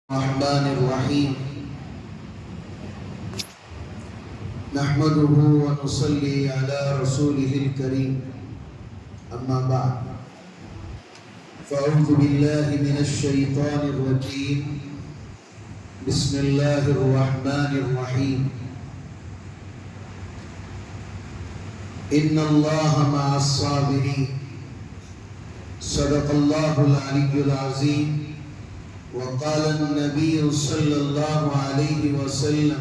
الرحمن الرحيم نحمده ونصلي على رسوله الكريم أما بعد فأعوذ بالله من الشيطان الرجيم بسم الله الرحمن الرحيم إن الله مع الصابرين صدق الله العلي العظيم وقال النبي صلى الله عليه وسلم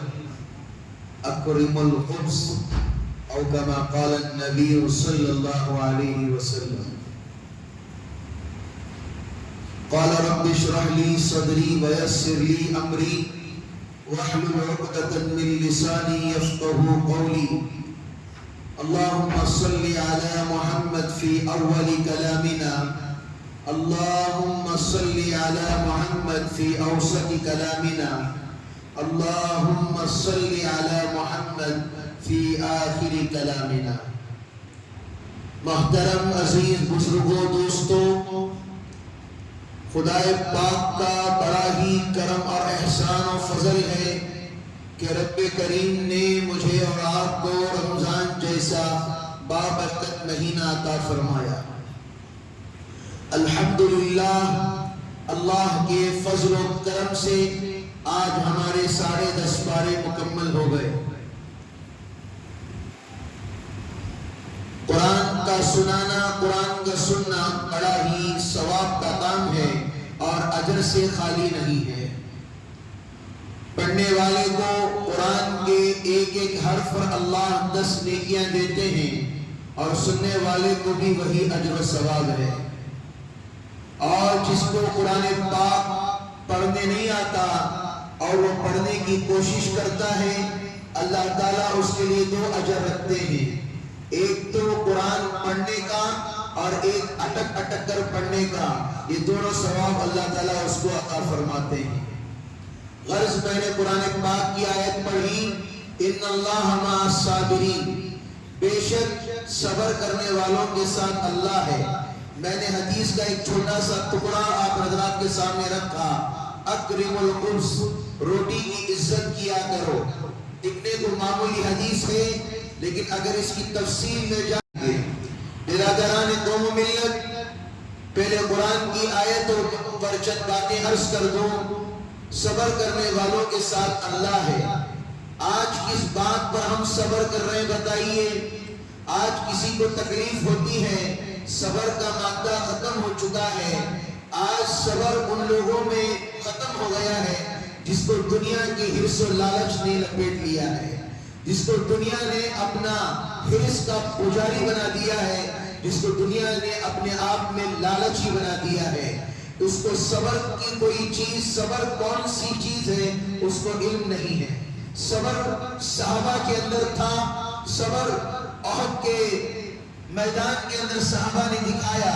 أكرم الخبز أو كما قال النبي صلى الله عليه وسلم قال رب اشرح لي صدري ويسر لي أمري واحلل عقدة من لساني يفقه قولي اللهم صل على محمد في أول كلامنا اللهم صل على محمد في أوسط كلامنا اللهم صل على محمد في آخر كلامنا. محترم عزیز بزرگوں دوستوں، خدائے پاک کا بڑا ہی کرم اور احسان و فضل ہے کہ رب کریم نے مجھے اور آپ کو رمضان جیسا بابرکت مہینہ عطا فرمایا. الحمدللہ اللہ کے فضل و کرم سے آج ہمارے 10.5 پارے مکمل ہو گئے. قرآن کا سنانا، قرآن کا سننا بڑا ہی ثواب کا کام ہے اور اجر سے خالی نہیں ہے. پڑھنے والے کو قرآن کے ایک ایک حرف پر اللہ 10 نیکیاں دیتے ہیں اور سننے والے کو بھی وہی اجر و ثواب ہے. اور جس کو قرآن پاک پڑھنے نہیں آتا اور وہ پڑھنے کی کوشش کرتا ہے، اللہ تعالیٰ اس کے لیے 2 اجر رکھتے ہیں. ایک تو قرآن پڑھنے کا اور ایک اٹک اٹک کر پڑھنے کا. یہ دونوں ثواب اللہ تعالیٰ اس کو عطا فرماتے ہیں. غرض میں نے قرآن پاک کی آیت پڑھی، ان اللہ مع الصابرین، بے شک صبر کرنے والوں کے ساتھ اللہ ہے. میں نے حدیث کا ایک چھوٹا سا ٹکڑا آپ حضرات کے سامنے رکھا، اکرم الخبز، روٹی کی عزت کیا کرو. دکھنے کو معمولی حدیث ہے لیکن اگر اس کی تفصیل میں جائیں گے، برادران قوم و ملت، پہلے قرآن کی آیت پر چند باتیں عرض کر دوں. صبر کرنے والوں کے ساتھ اللہ ہے. آج کس بات پر ہم صبر کر رہے ہیں بتائیے؟ آج کسی کو تکلیف ہوتی ہے، صبر کا مادہ ختم ہو چکا ہے. آج صبر ان لوگوں میں ختم ہو گیا ہے جس کو دنیا کی حرص و لالچ نے لپیٹ لیا ہے، جس کو دنیا نے اپنا حرص کا پجاری بنا دیا ہے، جس کو دنیا نے اپنے آپ میں لالچی بنا دیا ہے. اس کو صبر کی کوئی چیز، صبر کون سی چیز ہے، اس کو علم نہیں ہے. صبر صحابہ کے اندر تھا. صبر احد کے میدان کے اندر صحابہ نے دکھایا.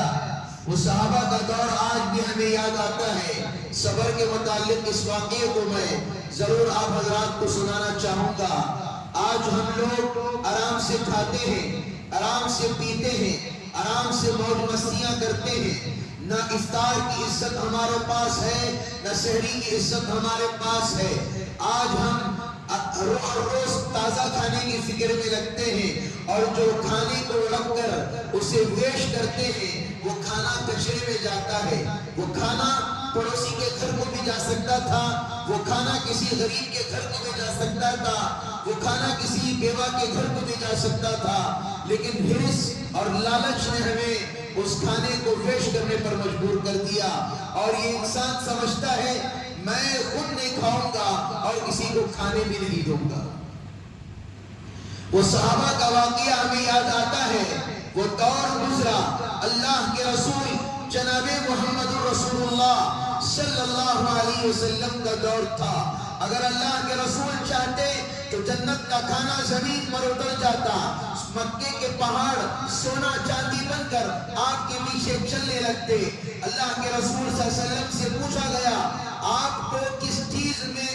وہ صحابہ کا دور آج بھی ہمیں یاد آتا ہے. صبر کے متعلق اس واقعے کو میں ضرور آپ حضرات کو سنانا چاہوں گا. آج ہم لوگ آرام سے کھاتے ہیں، آرام سے پیتے ہیں، آرام سے موج مستیاں کرتے ہیں. نہ افطار کی عزت ہمارے پاس ہے، نہ سحری کی عزت ہمارے پاس ہے. آج ہم روز تازہ کھانے کی فکر میں لگتے ہیں اور جو کھانے کو رکھ کر اسے ویسٹ کرتے ہیں، وہ کھانا کچرے میں جاتا ہے. وہ کھانا پڑوسی کے گھر کو بھی جا سکتا تھا، وہ کھانا کسی غریب کے گھر کو بھی جا سکتا تھا، وہ کھانا کسی بیوہ کے گھر کو بھی جا سکتا تھا. لیکن حرص اور لالچ نے ہمیں اس کھانے کو ویسٹ کرنے پر مجبور کر دیا. اور یہ انسان سمجھتا ہے میں خود نہیں کھاؤں گا اور کسی کو کھانے بھی نہیں دوں گا. وہ صحابہ کا واقعہ ہمیں یاد آتا ہے. وہ دور گزرا، اللہ کے رسول جناب محمد رسول اللہ صلی اللہ علیہ وسلم کا دور تھا. اگر اللہ کے رسول چاہتے تو جنت کا کھانا زمین پر اتر جاتا. مکے کے پہاڑ سونا چاندی بن کر آگ کے پیچھے چلنے لگتے. اللہ کے رسول صلی اللہ علیہ وسلم سے پوچھا گیا آپ کو کس چیز میں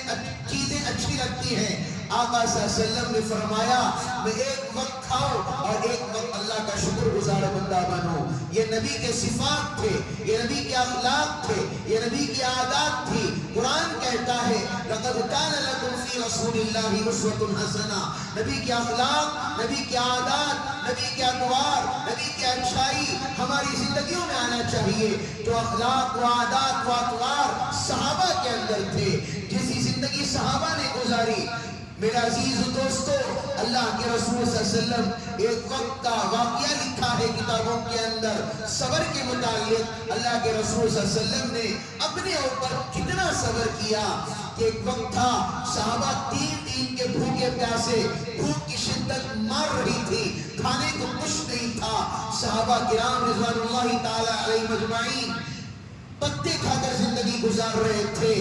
چیزیں اچھی لگتی ہیں؟ آقا صلی اللہ علیہ وسلم نے فرمایا میں ایک وقت کھاؤ اور ایک وقت اللہ کا شکر گزار بندہ بنو. یہ نبی کے صفات تھے, یہ نبی کے اخلاق تھے, یہ نبی کی عادات تھی. قرآن کہتا ہے لقد کان لکم فی رسول اللہ اسوۃ حسنہ. نبی کے اخلاق, نبی کے عادات, نبی کے اطوار, نبی کی اچھائی ہماری زندگیوں میں آنا چاہیے. جو اخلاق و عادات و اطوار صحابہ کے اندر تھے, جیسی زندگی صحابہ نے گزاری. میرا عزیز دوستو, اللہ کے رسول صلی اللہ علیہ وسلم ایک وقت کا واقعہ لکھا ہے کتابوں کے اندر صبر کے متعلق. اللہ کے رسول صلی اللہ علیہ وسلم نے اپنے اوپر کتنا صبر کیا کہ ایک وقت تھا صحابہ 3 دن کے بھوکے پیاسے, بھوک کی شدت مار رہی تھی, کھانے کو کچھ نہیں تھا. صحابہ کرام رضوان اللہ تعالی علیہ مجمعین پتے کھا کر زندگی گزار رہے تھے.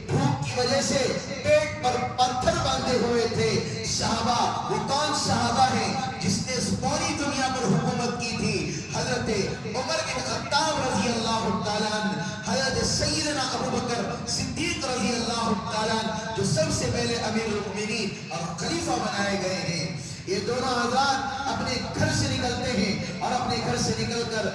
بھوک کی وجہ سے پیٹ پر پتھر باندھے ہوئے تھے. صحابہ, وہ کون صحابہ ہیں جس نے اس پوری دنیا پر حکومت کی تھی؟ حضرت عمر بن خطاب رضی اللہ تعالیٰ عنہ, حضرت سیدنا ابو بکر صدیق رضی اللہ تعالیٰ عنہ, جو سب سے پہلے امیر المؤمنین اور خلیفہ بنائے گئے ہیں. یہ دونوں حضرات اپنے گھر سے نکلتے ہیں اور اپنے گھر سے نکل کر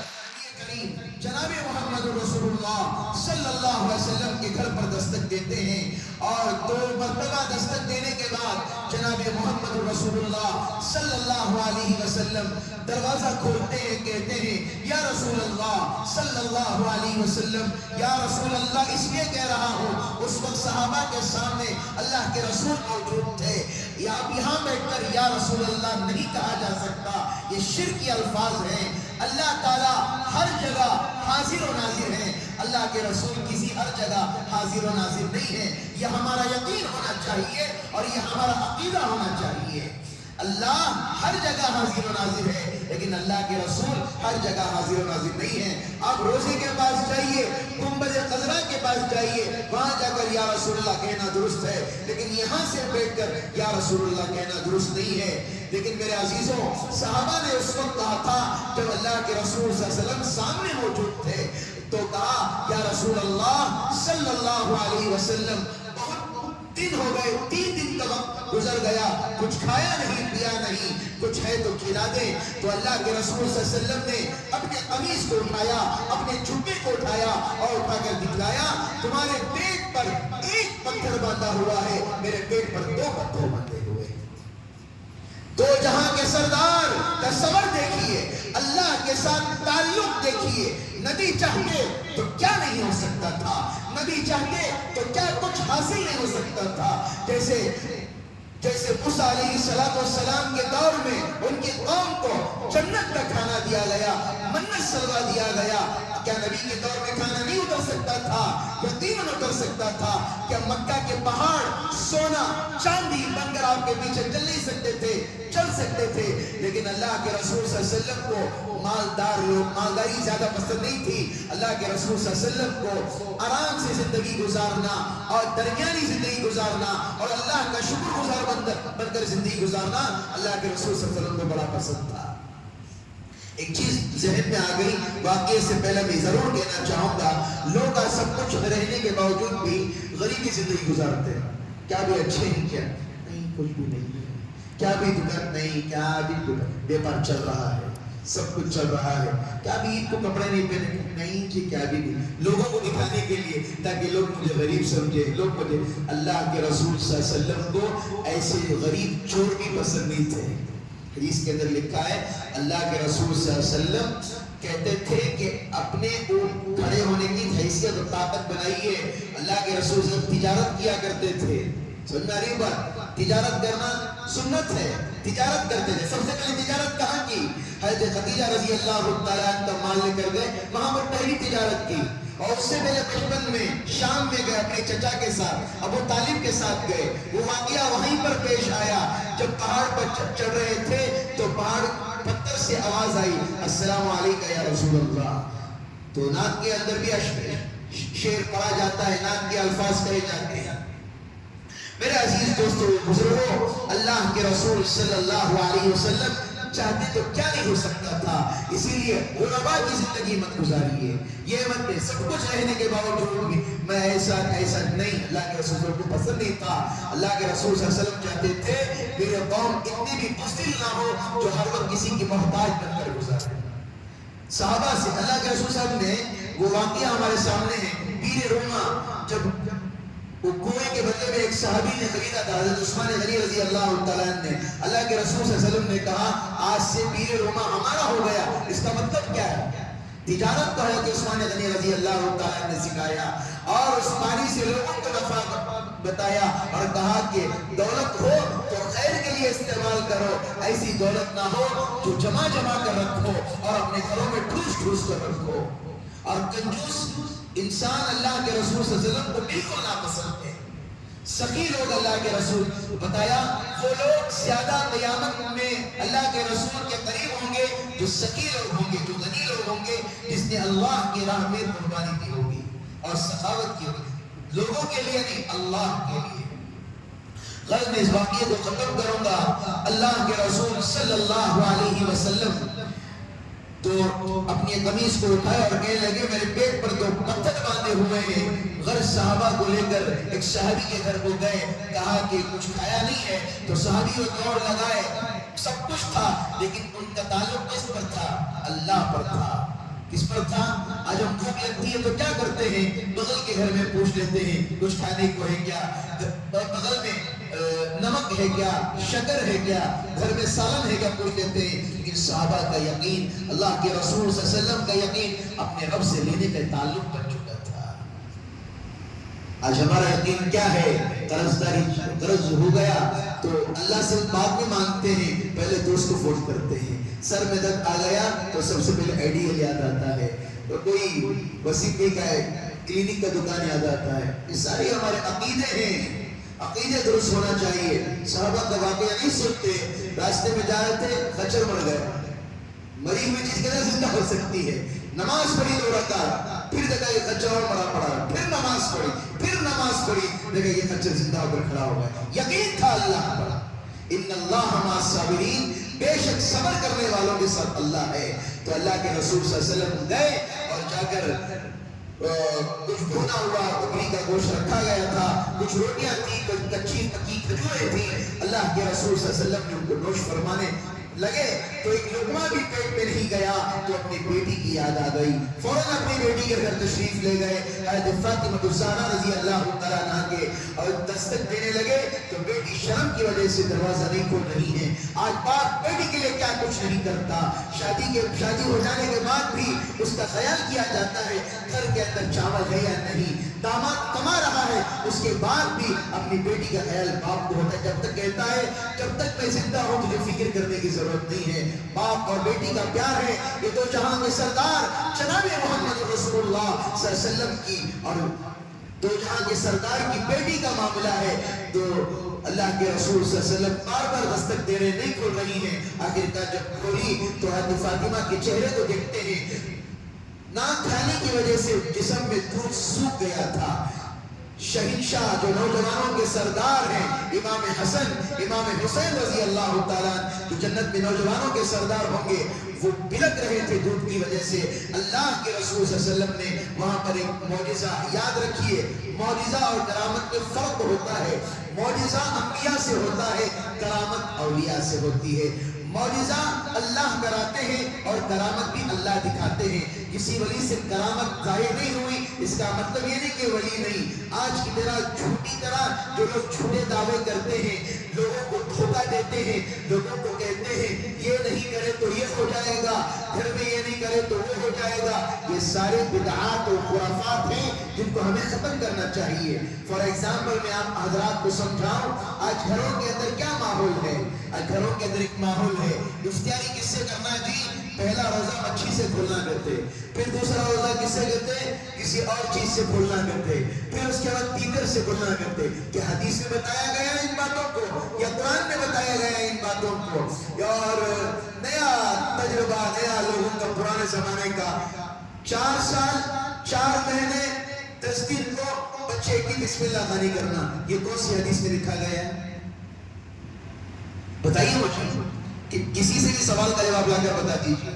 جناب محمد رسول اللہ صلی اللہ علیہ وسلم کے گھر پر دستک دیتے ہیں. اور 2 مرتبہ دستک دینے کے بعد جناب محمد رسول اللہ صلی اللہ علیہ وسلم دروازہ کھولتے ہیں, کہتے ہیں یا رسول اللہ صلی اللہ علیہ وسلم, یا رسول اللہ اس لیے کہہ رہا ہوں اس وقت صحابہ کے سامنے اللہ کے رسول موجود تھے. یا اب یہاں بیٹھ کر یا رسول اللہ نہیں کہا جا سکتا, یہ شرکی الفاظ ہیں. اللہ تعالیٰ ہر جگہ حاضر و ناظر ہے, اللہ کے رسول کسی ہر جگہ حاضر و ناظر نہیں ہے. یہ ہمارا یقین ہونا چاہیے اور یہ ہمارا عقیدہ ہونا چاہیے. اللہ ہر جگہ حاضر و ناظر ہے, لیکن اللہ کے رسول ہر جگہ حاضر و ناظر نہیں ہے. آپ روزے کے پاس جائیے, گنبد خضرا کے پاس جائیے, وہاں جا کر یا رسول اللہ کہنا درست ہے, لیکن یہاں سے بیٹھ کر یا رسول اللہ کہنا درست نہیں ہے. لیکن میرے عزیزوں, صحابہ نے اس وقت کہا تھا جب اللہ کے رسول صلی اللہ علیہ وسلم سامنے موجود تھے تو کہا یا رسول اللہ صلی اللہ علیہ وسلم بہت دن ہو گئے, 3 دن کا وقت گزر گیا, کچھ کھایا نہیں پیا نہیں, کچھ ہے تو کھلا دے. تو اللہ کے رسول صلی اللہ علیہ وسلم نے اپنے قمیص کو اٹھایا, اپنے جھبے کو اٹھایا اور اٹھا کر دکھلایا تمہارے پیٹ پر 1 پتھر باندھا ہوا ہے, میرے پیٹ پر 2 پتھر باندھے ہوئے. 2 جہاں کے سردار کا صبر دیکھیے, اللہ کے ساتھ تعلق دیکھیے. نبی چاہتے تو کیا نہیں ہو سکتا تھا, نبی چاہتے تو کیا کچھ حاصل نہیں ہو سکتا تھا. جیسے موسیٰ علیہ السلام کے دور میں ان کی قوم کو جنت کا کھانا دیا گیا, منت سلوا دیا گیا, کیا نبی کے دور میں کھانا نہیں اتر سکتا تھا؟ یقیناً اتر سکتا تھا. کیا مکہ کے پہاڑ سونا چاندی بن کر آپ کے پیچھے چل نہیں سکتے تھے؟ چل سکتے تھے. لیکن اللہ کے رسول صلی اللہ علیہ وسلم کو مالداری زیادہ پسند نہیں تھی. اللہ کے رسول صلی اللہ علیہ وسلم کو آرام سے زندگی گزارنا اور درمیانی زندگی گزارنا اور اللہ کا شکر گزار بن کر زندگی گزارنا اللہ کے رسول صلی اللہ علیہ وسلم کو بڑا پسند تھا. ایک چیز ذہن میں آ گئی, واقعے سے پہلے میں ضرور کہنا چاہوں گا, لوگ سب کچھ رہنے کے باوجود بھی غریبی زندگی گزارتے ہیں. کیا بھی اچھے ہیں؟ کیا نہیں, کچھ بھی نہیں, کیا بھی دکان نہیں, کیا بھی بیپار چل رہا ہے, سب کچھ چل رہا ہے, کیا بھی عید کو کپڑے نہیں پہنے نہیں جی, کیا بھی نہیں, لوگوں کو دکھانے کے لیے تاکہ لوگ مجھے غریب سمجھے, لوگ مجھے. اللہ کے رسول صلی اللہ علیہ وسلم کو ایسے غریب چور بھی پسند نہیں تھے. حدیث کے اندر لکھا ہے اللہ کے رسول صلی اللہ علیہ وسلم کہتے تھے کہ اپنے کھڑے ہونے کی حیثیت اور طاقت بنائیے. اللہ کے رسول صلی اللہ علیہ وسلم تجارت کیا کرتے تھے. سمجھ میں آ رہی بات؟ تجارت کرنا سنت ہے, تجارت کرتے تھے. سب سے پہلے تجارت کہاں کی؟ حضرت خدیجہ رضی اللہ تعالیٰ عنہ مال لے کر گئے, وہاں پر پہلی تجارت کی. اور اس سے پہلے بچپن میں شام میں گئے, اپنے چچا کے ساتھ, ابو طالب کے ساتھ گئے. وہ واقعہ وہیں پر پیش آیا جب پہاڑ پر چڑھ رہے تھے تو پہاڑ پتھر سے آواز آئی السلام علیکم یا رسول اللہ. تو نعت کے اندر بھی شعر پڑھا جاتا ہے, نعت کے الفاظ کہے جاتے ہیں. میرے عزیز دوستو بزرگوں, اللہ کے رسول صلی اللہ علیہ وسلم چاہتے تو کیا نہیں ہو سکتا تھا. اسی لیے غربا کی زندگی مت گزاریے. یہ مت دے سب کچھ رہنے کے باوجود بھی میں ایسا نہیں. اللہ کے رسول کو پسند نہیں تھا. اللہ کے رسول صلی اللہ علیہ وسلم چاہتے تھے میرے قوم اتنی بھی بزدل نہ ہو جو ہر وقت کسی کی محتاج بن کر گزارے. صحابہ سے اللہ کے رسول صاحب نے وہ واقعہ ہمارے سامنے ہے. پیر روما جب وہ کنویں کے بدلے میں ایک صحابی نے خریدا تھا, حضرت عثمان غنی رضی اللہ تعالیٰ عنہ نے. اللہ کے رسول صلی اللہ علیہ وسلم نے کہا آج سے پیر روما ہمارا ہو گیا. اس کا مطلب کیا ہے؟ تجارت کا ہے کہ عثمان غنی رضی اللہ تعالیٰ عنہ نے سکھایا اور اس پانی سے لوگوں کو نفع بتایا اور کہا کہ دولت ہو تو خیر کے لیے استعمال کرو, ایسی دولت نہ ہو جو جمع کر رکھو اور اپنے گھروں میں ٹھوس کر رکھو. اور کنجوس انسان اللہ کے رسول صلی اللہ علیہ وسلم کو بالکل ناپسند ہے. سخی لوگ اللہ کے رسول بتایا وہ لوگ زیادہ قیامت میں اللہ کے رسول کے قریب ہوں گے جو سخی لوگ ہوں گے, جو غنی لوگ ہوں گے, جس نے اللہ کی راہ میں قربانی کی ہوگی اور سخاوت کی ہوگی. لوگوں کے لیے نہیں, اللہ کے لیے. غرض میں اس واقعے کو ختم کروں گا. اللہ کے رسول صلی اللہ علیہ وسلم تو اپنی قمیص کو اٹھایا اور کہنے لگے میرے پیٹ پر تو پتھر باندھے ہوئے ہیں. غرض صحابہ کو لے کر ایک صحابی کے گھر کو گئے, کہا کہ کچھ کھایا نہیں ہے. تو صحابی کو دوڑ لگائے, سب کچھ تھا لیکن ان کا تعلق کس پر تھا؟ اللہ پر تھا. کس پر تھا؟ آج ہم بھوک لگتی ہے تو کیا کرتے ہیں؟ بغل کے گھر میں پوچھ لیتے ہیں کچھ کھانے کو ہے کیا, بغل میں نمک ہے کیا, شکر ہے کیا, گھر میں سالن ہے کیا, پوچھ لیتے ہیں. لیکن صحابہ کا یقین, اللہ کے رسول صلی اللہ علیہ وسلم کا یقین اپنے رب سے لینے کا تعلق بن چکا تھا. آج ہمارا یقین کیا ہے؟ قرض ہو گیا تو اللہ سے بعد میں مانگتے ہیں, پہلے دوست کو فون کرتے ہیں. سر میں درد آ گیا تو سب سے پہلے آئیڈیل یاد آتا ہے, تو کوئی وسیقے کا کلینک کا دکان یاد آتا ہے. یہ سارے ہمارے عقیدے ہیں. عقیدے درست ہونا چاہیے. صحابہ کا واقعہ نہیں سنتے, راستے میں جا رہے تھے خچر مر گئے. مری ہوئی چیز کیسے زندہ ہو سکتی ہے؟ نماز پڑھی 2 رکعت, پھر دیکھا یہ خچر اور مرا پڑا, پھر نماز پڑھی, دیکھا یہ خچر زندہ ہو کر کھڑا ہو گیا. یقین تھا اللہ پر. ان اللہ مع الصابرین, بے شک صبر کرنے والوں کے ساتھ اللہ ہے. تو اللہ کے رسول صلی اللہ علیہ وسلم گئے اور جا کر کچھ بھونا ہوا بکری کا گوشت رکھا گیا تھا, کچھ روٹیاں تھی, کچھ کچی پکی کھجوریں تھی. اللہ کے رسول صلی اللہ علیہ وسلم نے ان کو نوش فرمانے لگے تو ایک لقمہ بھی پیٹ میں نہیں گیا تو اپنی بیٹی کی یاد آ گئی. فوراً اپنی بیٹی کے گھر تشریف لے گئے. حضرت فاطمہ الزہرا رضی اللہ تعالیٰ عنہا کے اور دستک دینے لگے تو بیٹی شرم کی وجہ سے دروازہ نہیں کھول رہی ہے. آج باپ بیٹی کے لیے کیا کچھ نہیں کرتا. شادی ہو جانے کے بعد بھی اس کا خیال کیا جاتا ہے گھر کے اندر چاول ہے یا نہیں. داماد کما رہا ہے, اس کے بعد بھی اپنی بیٹی کا خیال باپ کو ہوتا ہے. جب تک کہتا ہے جب تک میں زندہ ہوں تجھے فکر کرنے کی ضرورت نہیں ہے. باپ اور بیٹی کا پیار ہے. یہ تو جہاں کے سردار جناب محمد رسول اللہ صلی اللہ علیہ وسلم کی اور دو جہاں کے سردار کی بیٹی کا معاملہ ہے. تو اللہ کے رسول صلی اللہ علیہ وسلم بار بار دستک دے رہے, نہیں کھول رہی ہیں. آخرکار جب کھولی تو حضرت فاطمہ کے چہرے کو دیکھتے ہیں, نہ کھانے کی وجہ سے جسم میں دودھ سوکھ گیا تھا. شہنشاہ جو نوجوانوں کے سردار ہیں, امام حسن امام حسین رضی اللہ تعالیٰ جو جنت میں نوجوانوں کے سردار ہوں گے, وہ بلک رہے تھے دودھ کی وجہ سے. اللہ کے رسول صلی اللہ علیہ وسلم نے وہاں پر ایک معجزہ, یاد رکھیے معجزہ اور کرامت میں فرق ہوتا ہے. معجزہ انبیاء سے ہوتا ہے, کرامت اولیاء سے ہوتی ہے. معجزہ اللہ کراتے ہیں اور کرامت بھی اللہ دکھاتے ہیں. کسی ولی سے کرامت ظاہر نہیں ہوئی اس کا مطلب یہ نہیں کہ ولی نہیں. آج کی طرح جھوٹی طرح جو لوگ جھوٹے دعوے کرتے ہیں, لوگوں کو دھوکہ دیتے ہیں, لوگوں کو کہتے ہیں یہ نہیں کرے تو یہ ہو جائے گا, گھر میں یہ نہیں کرے تو وہ ہو جائے گا, یہ سارے بدعات و خرافات ہیں جن کو ہمیں ختم کرنا چاہیے. فار ایگزامپل میں آپ حضرات کو سمجھاؤں, آج گھروں کے اندر کیا ماحول ہے؟ آج گھروں کے اندر ایک ماحول ہے, افطاری کس سے کرنا جی؟ پہلا روزہ مچھی سے کھولنا کرتے, پھر دوسرا روزہ کس سے کرتے؟ کسی اور چیز سے کھولنا کرتے, پھر اس کے بعد تیتر سے کھولنا کرتے. کیا حدیث میں بتایا گیا ان باتوں کو یا قرآن میں بتایا گیا ان باتوں کو؟ اور نیا تجربہ, نیا لوگوں کا پرانے زمانے کا 4 سال 4 مہینے 10 دن کو بچے کی بسم اللہ خوانی کرنا, یہ کون سی حدیث میں لکھا گیا ہے؟ بتائیے مجھے. کہ کسی سے بھی سوال کا جواب لا کر بتا دیجیے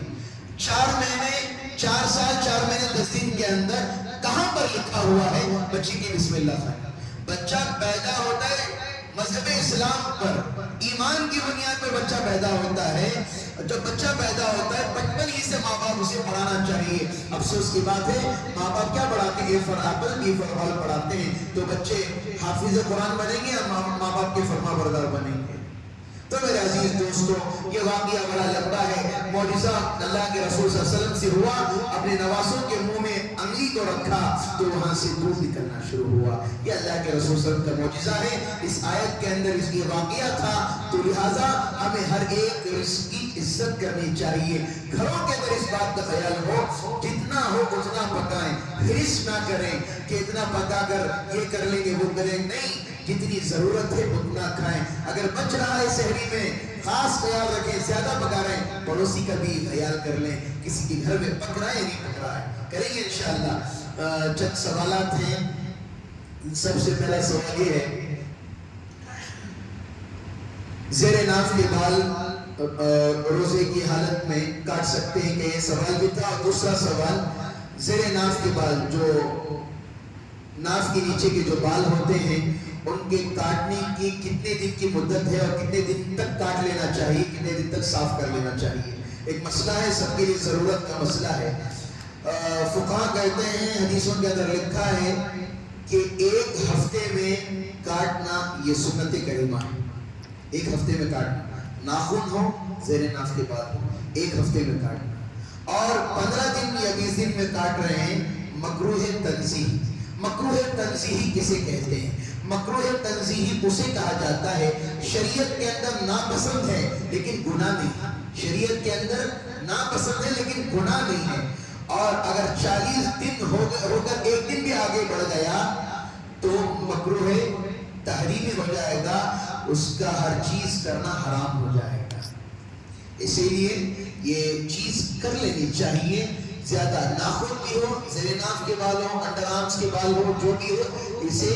4 مہینے 4 سال 4 مہینے 10 دن کے اندر کہاں پر لکھا ہوا ہے بچے کی بسم اللہ خان؟ بچہ پیدا ہوتا ہے مذہب اسلام پر، ایمان کی بنیاد پر بچہ پیدا ہوتا ہے. جب بچہ پیدا ہوتا ہے بچپن ہی سے ماں باپ اسے پڑھانا چاہیے. افسوس کی بات ہے ماں باپ کیا پڑھاتے ہیں؟ فرمان پڑھاتے ہیں تو بچے حافظ قرآن بنیں گے یا ماں باپ کے فرما بردار بنیں گے؟ تو میرے عزیز دوستو یہ واقعہ بڑا لمبا ہے. معجزہ اللہ کے رسول صلی اللہ علیہ وسلم سے ہوا، اپنے نواسوں کے منہ میں انگلی کو رکھا تو وہاں سے دودھ نکلنا شروع ہوا. یہ اللہ کے رسول صلی اللہ علیہ وسلم کا معجزہ ہے. اس آیت کے اندر اس یہ واقعہ تھا. تو لہٰذا ہمیں ہر ایک رزق کی عزت کرنی چاہیے. گھروں کے اندر اس بات کا خیال ہو جتنا ہو اتنا پکائیں، حرص نہ کریں کہ اتنا پکا کر یہ کر لیں گے وہ کریں. نہیں، جتنی ضرورت ہے اتنا کھائیں. اگر بچ رہا ہے شہری میں خاص خیال رکھیں. زیادہ پکا رہے ہیں پڑوسی کا بھی خیال کر لیں، کسی کے گھر میں پک رہا ہے نہیں پک رہا ہے. کریں گے انشاءاللہ. چند سوالات ہیں. سب سے پہلا سوال یہ ہے زیر ناف کے بال روزے کی حالت میں کاٹ سکتے ہیں کہ یہ سوال بھی تھا. دوسرا سوال زیر ناف کے بال جو ناف کے نیچے کے جو بال ہوتے ہیں ان کے کاٹنے کی کتنے دن کی مدت ہے اور کتنے دن تک کاٹ لینا چاہیے، کتنے دن تک صاف کر لینا چاہیے؟ ایک مسئلہ ہے، سب کے لیے ضرورت کا مسئلہ ہے. فقہاء کہتے ہیں حدیثوں کے اندر لکھا ہے کہ 1 ہفتے میں کاٹنا یہ سنت کریمہ ہے. 1 ہفتے میں کاٹنا، ناخن ہو زیر ناف کے بعد 1 ہفتے میں کاٹنا. اور 15 دن یا 20 دن میں کاٹ رہے ہیں مکروہ تنزیہی. مکروہ تنزیہی کسے کہتے ہیں؟ مکروہ تنزیہی اسے کہا جاتا ہے شریعت کے اندر ناپسند ہے لیکن گناہ نہیں. شریعت کے اندر ناپسند ہے لیکن گناہ نہیں ہے. اور اگر 40 دن ہو کر 1 دن بھی آگے بڑھ گیا تو مکروہ تحریمی ہو جائے گا، اس کا ہر چیز کرنا حرام ہو جائے گا. اسی لیے یہ چیز کر لینی چاہیے. زیادہ ناخن بھی ہو، زیر ناف کے بال ہو، انڈر آرمز کے بال ہو، جو بھی ہو اسے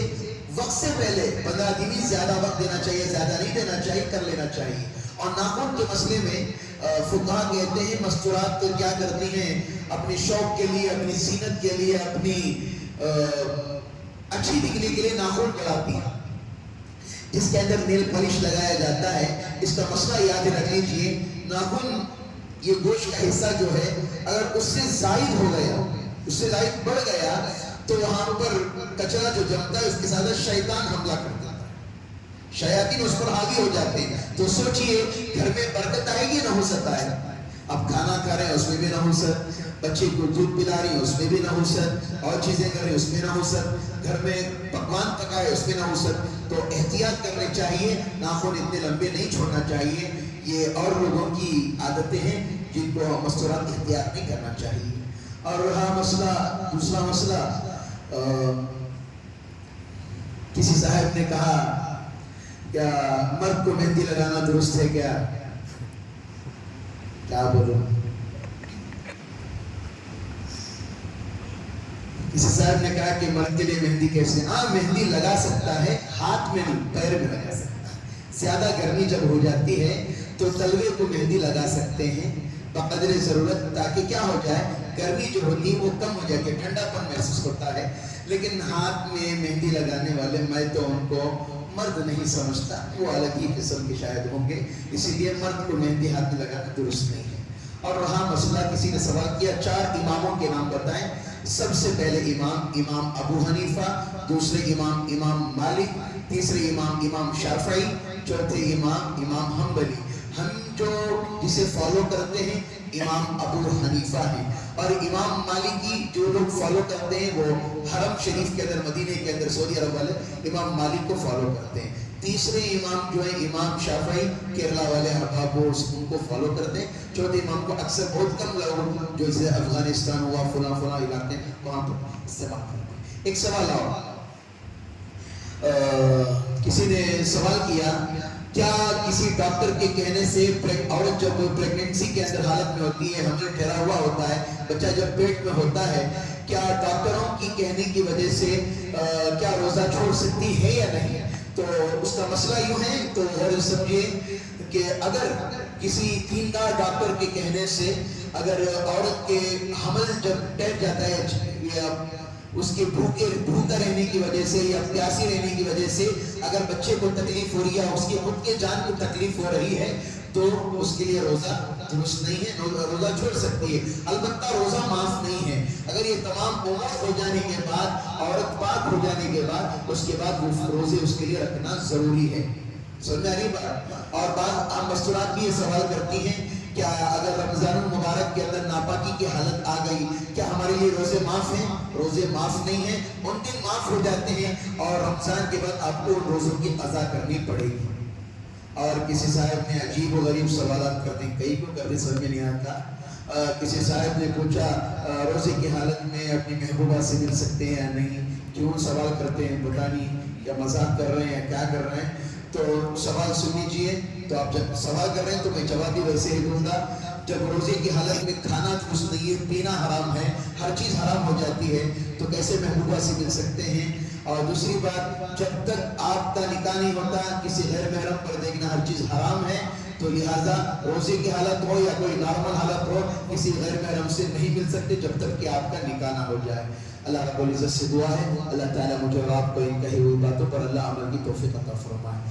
وقت سے پہلے 15 دن ہی زیادہ وقت دینا چاہیے، زیادہ نہیں دینا چاہیے، کر لینا چاہیے. اور ناخن کے مسئلے میں فقہاء کہتے ہیں مستورات کیا کرتی ہیں اپنی شوق کے لیے، اپنی زینت کے لیے، اپنی اچھی دکھنے کے لیے ناخن کراتی ہیں جس کے اندر نیل پالش لگایا جاتا ہے. اس کا مسئلہ یاد رکھ لیجیے، ناخن یہ گوشت کا حصہ جو ہے اگر اس سے زائد ہو گیا، اس سے زائد بڑھ گیا تو وہاں پر کچرا جو جمتا ہے اس کے ساتھ شیطان حملہ کرتا ہے. شیاطین اس پر حاوی ہو جاتے ہیں. تو سوچئے گھر میں برکت آئے گی، نحوست آئے. اب کھانا کھا رہے ہیں اس میں بھی نحوست، بچے کو دودھ پلا رہی ہیں اس میں بھی نحوست، اور چیزیں کر رہے ہیں اس میں نحوست، گھر میں پکوان پکائے اس میں نحوست. تو احتیاط کرنے چاہیے، ناخن اتنے لمبے نہیں چھوڑنا چاہیے. یہ اور لوگوں کی عادتیں ہیں جن کو مستورات احتیاط نہیں کرنا چاہیے. اور رہا مسئلہ، دوسرا مسئلہ، کسی صاحب نے کہا کیا مرد کو مہندی لگانا درست ہے کیا بولوں؟ کسی صاحب نے کہا کہ مرد کے لیے مہندی کیسے؟ ہاں مہندی لگا سکتا ہے، ہاتھ میں نہیں پیر میں لگا سکتا ہے. زیادہ گرمی جب ہو جاتی ہے تو تلوے کو مہندی لگا سکتے ہیں بقدر ضرورت، تاکہ کیا ہو جائے گرمی جو ہوتی ہے وہ کم ہو جائے، کہ ٹھنڈا پن محسوس ہوتا ہے. لیکن ہاتھ میں مہندی لگانے والے میں تو ان کو مرد نہیں سمجھتا، وہ الگ ہی قسم کے شاید ہوں گے، اسی لیے مرد کو مہندی ہاتھ میں لگانا درست نہیں ہے. اور رہا مسئلہ، کسی نے سوال کیا 4 اماموں کے نام بتائیں. سب سے پہلے امام ابو حنیفہ، دوسرے امام مالک، تیسرے امام شافعی، چوتھے امام حنبلی. ہم جو جسے فالو کرتے ہیں امام ابو حنیفہ ہیں، اور امام مالکی جو لوگ فالو کرتے ہیں وہ حرم شریف کے اندر، مدینے کے اندر، سعودی عرب والے امام مالک کو فالو کرتے ہیں. تیسرے امام جو ہے امام شافعی کیرلا والے احباب وہ ان کو فالو کرتے ہیں. چوتھے امام کو اکثر بہت کم لوگ جو جیسے افغانستان ہوا فلاں علاقے وہاں پر استعمال کرتے ہیں. ایک سوال اور کسی نے سوال کیا کیا کسی ڈاکٹر کے کہنے سے عورت جب پریگننسی کے اندر حالت میں ہوتی ہے، حمل ٹھہرا ہوا ہوتا ہے، بچہ جب پیٹ میں ہوتا ہے، کیا ڈاکٹروں کی کہنے کی وجہ سے کیا روزہ چھوڑ سکتی ہے یا نہیں؟ تو اس کا مسئلہ یوں ہے، تو غور سمجھیے کہ اگر کسی دیندار ڈاکٹر کے کہنے سے اگر عورت کے حمل جب ٹھہر جاتا ہے یا اس کے بھوکا رہنے کی وجہ سے یا پیاسی رہنے کی وجہ سے اگر بچے کو تکلیف ہو رہی ہے، اس کی خود کے جان کو تکلیف ہو رہی ہے، تو اس کے لیے روزہ درست نہیں ہے، روزہ چھوڑ سکتی ہے، البتہ روزہ معاف نہیں ہے۔ اگر یہ تمام عمر ہو جانے کے بعد، عورت پاک ہو جانے کے بعد، اس کے بعد وہ روزے اس کے لیے رکھنا ضروری ہے۔ سمجھ میں آ رہی بات؟ اور بعض عام مستورات بھی یہ سوال کرتی ہیں کیا اگر رمضان المبارک کے اندر ناپاکی کی حالت آ گئی کیا ہمارے لیے روزے معاف ہیں؟ روزے معاف نہیں ہیں، ان دن معاف ہو جاتے ہیں اور رمضان کے بعد آپ کو روزوں کی قضا کرنی پڑے گی۔ اور کسی صاحب نے عجیب و غریب سوالات کرتے ہیں، کئی کو کرتے سمجھ میں نہیں آتا۔ کسی صاحب نے پوچھا روزے کی حالت میں اپنی محبوبہ سے مل سکتے ہیں یا نہیں؟ کیوں سوال کرتے ہیں، پتہ نہیں یا مذاق کر رہے ہیں یا کیا کر رہے ہیں۔ تو سوال سن لیجیے، تو آپ جب سوال کر رہے ہیں تو میں جواب بھی ویسے ہی دوں گا۔ جب روزے کی حالت میں کھانا درست نہیں ہے، پینا حرام ہے، ہر چیز حرام ہو جاتی ہے، تو کیسے محبوبہ سے مل سکتے ہیں؟ اور دوسری بات، جب تک آپ کا نکاح نہیں ہوتا کسی غیر محرم پر دیکھنا ہر چیز حرام ہے، تو لہٰذا روزے کی حالت ہو یا کوئی نارمل حالت ہو کسی غیر محرم سے نہیں مل سکتے جب تک کہ آپ کا نکاح نہ ہو جائے۔ اللہ رب العزت سے دعا ہے اللہ تعالیٰ مجھے اور آپ کو ان کہی ہوئی باتوں پر اللہ عمل کی توفیق عطا فرمائے۔